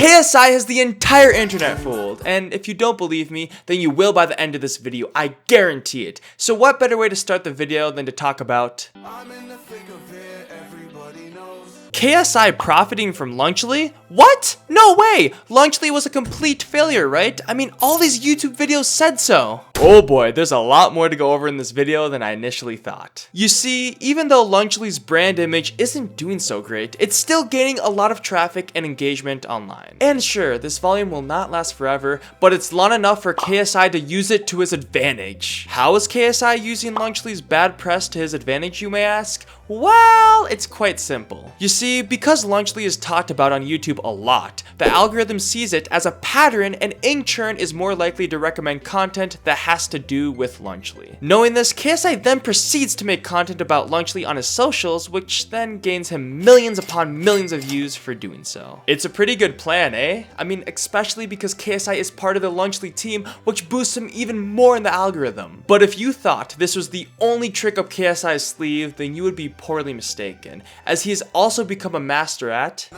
KSI has the entire internet fooled, and if you don't believe me, then you will by the end of this video, I guarantee it. So what better way to start the video than to talk about I'm in the thick of it, everybody knows. KSI profiting from Lunchly? What? No way! Lunchly was a complete failure, right? I mean, all these YouTube videos said so. Oh boy, there's a lot more to go over in this video than I initially thought. You see, even though Lunchly's brand image isn't doing so great, it's still gaining a lot of traffic and engagement online. And sure, this volume will not last forever, but it's long enough for KSI to use it to his advantage. How is KSI using Lunchly's bad press to his advantage, you may ask? Well, it's quite simple. You see, because Lunchly is talked about on YouTube a lot, the algorithm sees it as a pattern and in turn is more likely to recommend content that has to do with Lunchly. Knowing this, KSI then proceeds to make content about Lunchly on his socials, which then gains him millions upon millions of views for doing so. It's a pretty good plan, eh? I mean, especially because KSI is part of the Lunchly team, which boosts him even more in the algorithm. But if you thought this was the only trick up KSI's sleeve, then you would be poorly mistaken, as he has also become a master at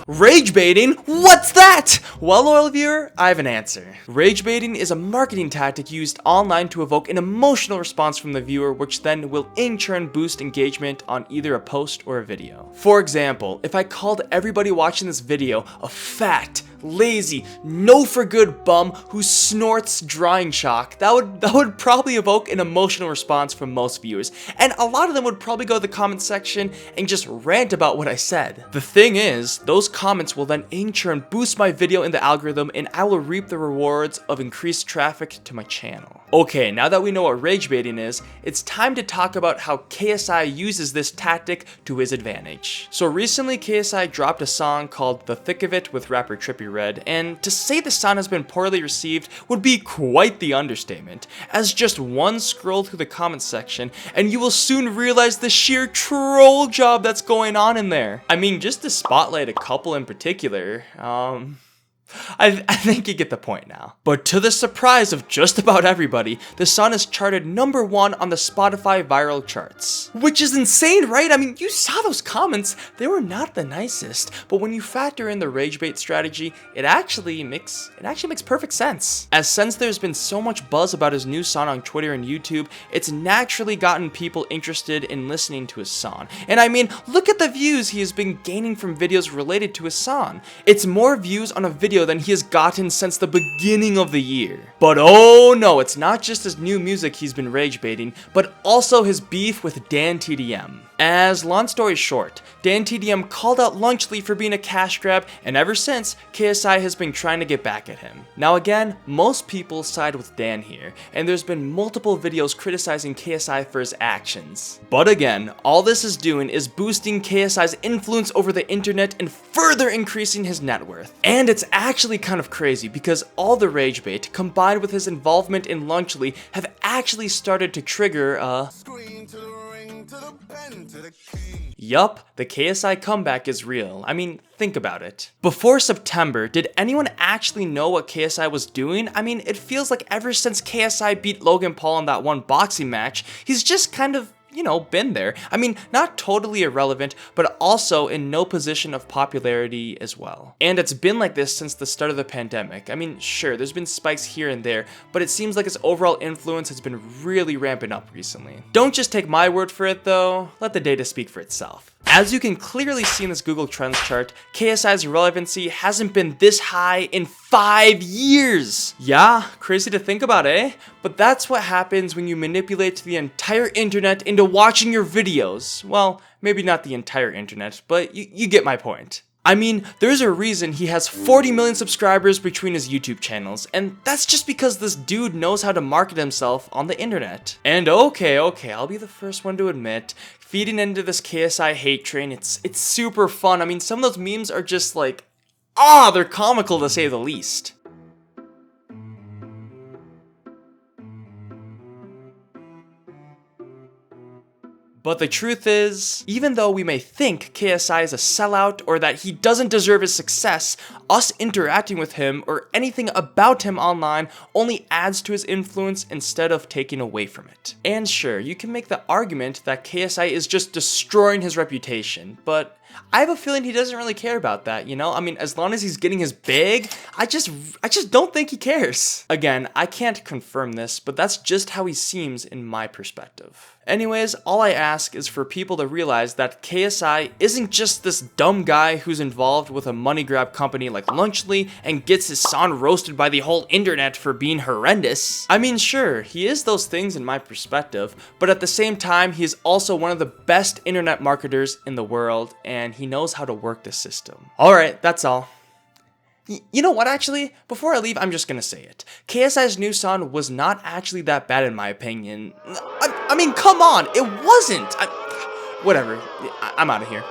rage baiting. What's that? Well, loyal viewer, I have an answer. Rage baiting is a marketing tactic used online to evoke an emotional response from the viewer, which then will in turn boost engagement on either a post or a video. For example, if I called everybody watching this video a fat, lazy, no for good bum who snorts drawing chalk, that would probably evoke an emotional response from most viewers, and a lot of them would probably go to the comment section and just rant about what I said. The thing is, those comments will then in turn boost my video in the algorithm, and I will reap the rewards of increased traffic to my channel. Okay, now that we know what rage baiting is, it's time to talk about how KSI uses this tactic to his advantage. So recently KSI dropped a song called The Thick of It with rapper Trippie Redd, and to say the song has been poorly received would be quite the understatement, as just one scroll through the comments section and you will soon realize the sheer troll job that's going on in there. I mean, just to spotlight a couple in particular, I think you get the point now. But to the surprise of just about everybody, the song is charted #1 on the Spotify viral charts. Which is insane, right? I mean, you saw those comments. They were not the nicest. But when you factor in the rage bait strategy, it actually makes perfect sense. As since there's been so much buzz about his new song on Twitter and YouTube, it's naturally gotten people interested in listening to his song. And I mean, look at the views he has been gaining from videos related to his song. It's more views on a video than he has gotten since the beginning of the year. But oh no, it's not just his new music he's been rage baiting, but also his beef with Dan TDM. As long story short, Dan TDM called out Lunchly for being a cash grab, and ever since, KSI has been trying to get back at him. Now again, most people side with Dan here, and there's been multiple videos criticizing KSI for his actions. But again, all this is doing is boosting KSI's influence over the internet and further increasing his net worth. And it's actually kind of crazy because all the rage bait combined with his involvement in Lunchly have actually started to trigger a yup, the KSI comeback is real. I mean, think about it. Before September, did anyone actually know what KSI was doing? I mean, it feels like ever since KSI beat Logan Paul in that one boxing match, he's just kind of, been there. I mean, not totally irrelevant, but also in no position of popularity as well. And it's been like this since the start of the pandemic. I mean, sure, there's been spikes here and there, but it seems like his overall influence has been really ramping up recently. Don't just take my word for it though, let the data speak for itself. As you can clearly see in this Google Trends chart, KSI's relevancy hasn't been this high in 5 years. Yeah, crazy to think about, eh? But that's what happens when you manipulate the entire internet into watching your videos. Well, maybe not the entire internet, but you get my point. I mean, there's a reason he has 40 million subscribers between his YouTube channels, and that's just because this dude knows how to market himself on the internet. And okay, I'll be the first one to admit, feeding into this KSI hate train, it's super fun. I mean, some of those memes are just like, they're comical to say the least. But the truth is, even though we may think KSI is a sellout or that he doesn't deserve his success, us interacting with him or anything about him online only adds to his influence instead of taking away from it. And sure, you can make the argument that KSI is just destroying his reputation, but I have a feeling he doesn't really care about that, you know? I mean, as long as he's getting his bag, I just don't think he cares. Again, I can't confirm this, but that's just how he seems in my perspective. Anyways, all I ask is for people to realize that KSI isn't just this dumb guy who's involved with a money grab company like Lunchly and gets his son roasted by the whole internet for being horrendous. I mean, sure, he is those things in my perspective, but at the same time, he is also one of the best internet marketers in the world, and he knows how to work the system. Alright, that's all. You know what, actually? Before I leave, I'm just gonna say it. KSI's new song was not actually that bad in my opinion. I mean, come on, it wasn't! Whatever, I'm out of here.